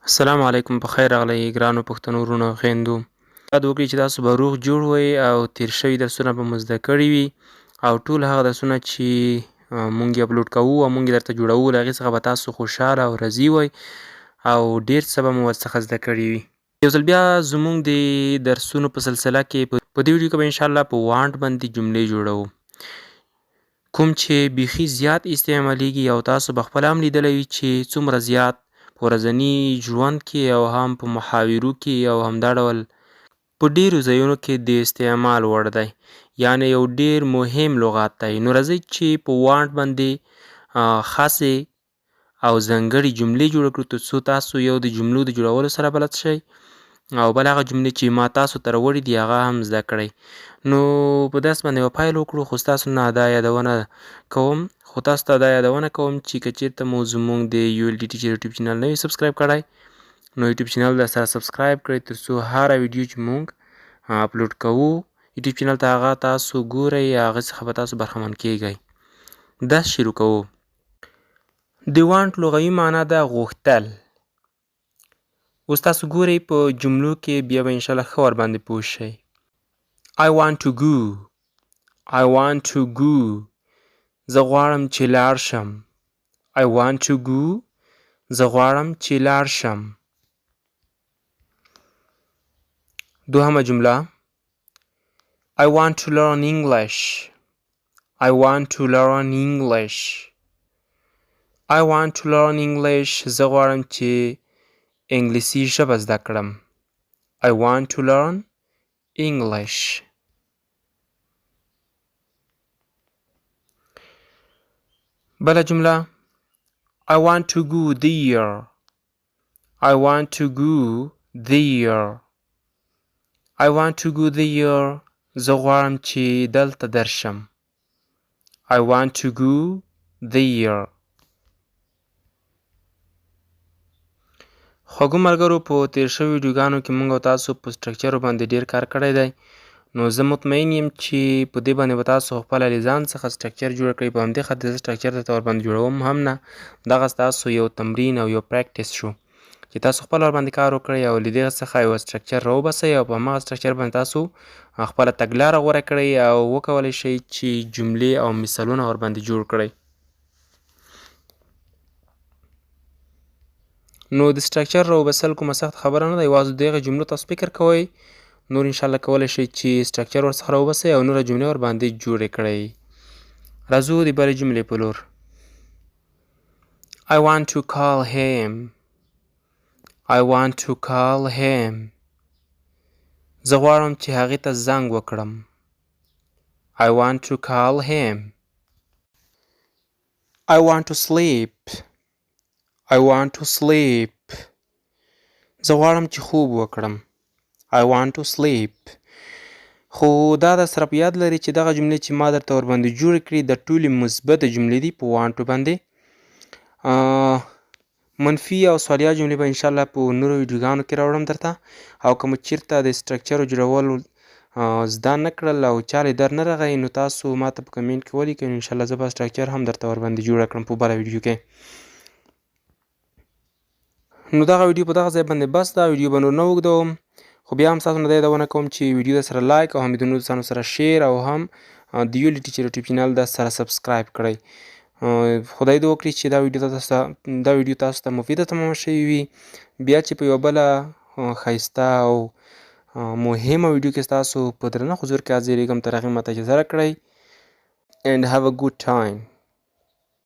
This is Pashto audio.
السلام علیکم، په خیر راغلی ګرانو پښتنو وروڼو او خویندو. یاد وکړئ چې تاسو به روغ جوړ وئ او تیر شوي درسونه به مو زده کړي وي او ټول هغه درسونه چې مونږ یې اپلوډ کوو او مونږ یې درته جوړوو له هغې څخه به تاسو خوشحاله او راضي وئ او ډېر څه به مو ورڅخه زده کړي وي. یو ځل بیا زموږ د درسونو په سلسله کې په دې ویډیو کې به انشاءالله په وانټ باندې جملې جوړوو، کوم چې بیخي زیات استعمالیږي او تاسو به خپله هم لیدلی وي چې څومره زیات په ورځني ژوند کې او هم په محاورو کې او همدا ډول په ډیرو ځایونو کې د استعمال وړ دی، یعنی یو ډیر مهم لغات دی. نو راځئ چې په وانټ باندې خاصې او ځانګړې جملې جوړې کړو تر څو تاسو یو د جملو د جوړولو سره بلد شئ او بل هغه جملې چې ما تاسو ته راوړي دي هغه هم زده کړئ. نو په داسې باندې به پیل وکړو، خو ستاسو نه دا یادونه کوم چې که چېرته مو زموږ د یو ایل ډي ټیچر یوټیوب چینل نه وي سبسکرایب کړی نو یوټیوب چینل در سره سبسکرایب کړئ تر څو هره ویډیو چې موږ اپلوډ کوو یوټیوب چینل ته هغه تاسو ګورئ، هغه څخه به تاسو برخمن کیږئ. درس شروع کوو. د وانټ لغوي معنا ده غوښتل. اوس تاسو ګورئ په جملو کې بیا به انشاءالله ښه ورباندې پوه شئ. I want to go. I want to go. زه غواړم چې لاړ شم. I want to go. زه غواړم چې لاړ شم. دوهمه جمله I want to learn English. I want to learn English. I want to learn English. زه غواړم چې انګلیسي ژبه زده کړم. I want to learn English. بله جمله I want to go there. I want to go there. I want to go there. زه غواړم چې دلته درشم. I want to go there. خواږو ملګرو، په تیر شویو ویډیوګانو کې موږ او تاسو په سټرکچرو باندې ډیر کار کړی دی، نو زه مطمئن یم چې په دې باندې به تاسو خپله له ځان څخه سټرکچر جوړ کړئ. په همدې خاطر زه سټرکچر درته ورباندې جوړوم هم نه، دغه ستاسو یو تمرین او یو پریکټس شو چې تاسو خپله ورباندې کار وکړئ او له دغه څخه یو سټرکچر راوباسئ او په هماغه سټرکچر باندې تاسو خپله تګلاره غوره کړئ او وکولی شئ چې جملې او مثالونه ورباندې جوړ کړئ. نو د سټرکچر راوباسل کومه سخت خبره نه ده، یوازې د هغې جملو تاسو فکر کوئ، نور انشاءالله کولی شئ چې سټرکچر ورڅخه راوباسئ او نوره جملې ورباندې جوړې کړئ. راځو د بلې جملې په لور. I want to call him. I want to call him. زه غواړم چې هغې ته زنګ وکړم. I want to call him. I want to sleep. I want to sleep. زه غواړم چې خوب وکړم. I want to sleep. خو دا در سره په یاد لري چې دغه جملې چې ما درته ورباندې جوړې کړي د ټولې مثبته جملې دي په وانټو باندې. منفي او سوالیه جملې به انشاءالله په نورو ویډیوګانو کې راوړم درته، او که مو چېرته د سټرکچرو جوړولو زده نه کړل او چاله در نه راغی نو تاسو ما ته په کمنټ کې ولیکئ، نو انشاءالله زه به سټرکچر هم درته ورباندې جوړه کړم په بله ویډیو کې. نو دغه ویډیو په دغه ځای باندې بس ده، ویډیو به نور نه اوږدوم، خو بیا هم ستاسو نه دا یادونه کوم چې ویډیو در سره لایک او هم د نورو دوستانو سره شیر او هم د یو ایل ډي ټیچر یوټیوب چینل در سره سبسکرایب کړئ. خدای دې وکړي چې دا ویډیو تاسو ته مفیده تمامه شوې وي. بیا چې په یوه بله ښایسته او مهمه ویډیو کې ستاسو په درنه حضور کې حاضرېږم، تر هغې ماته اجازه راکړئ and have a good time.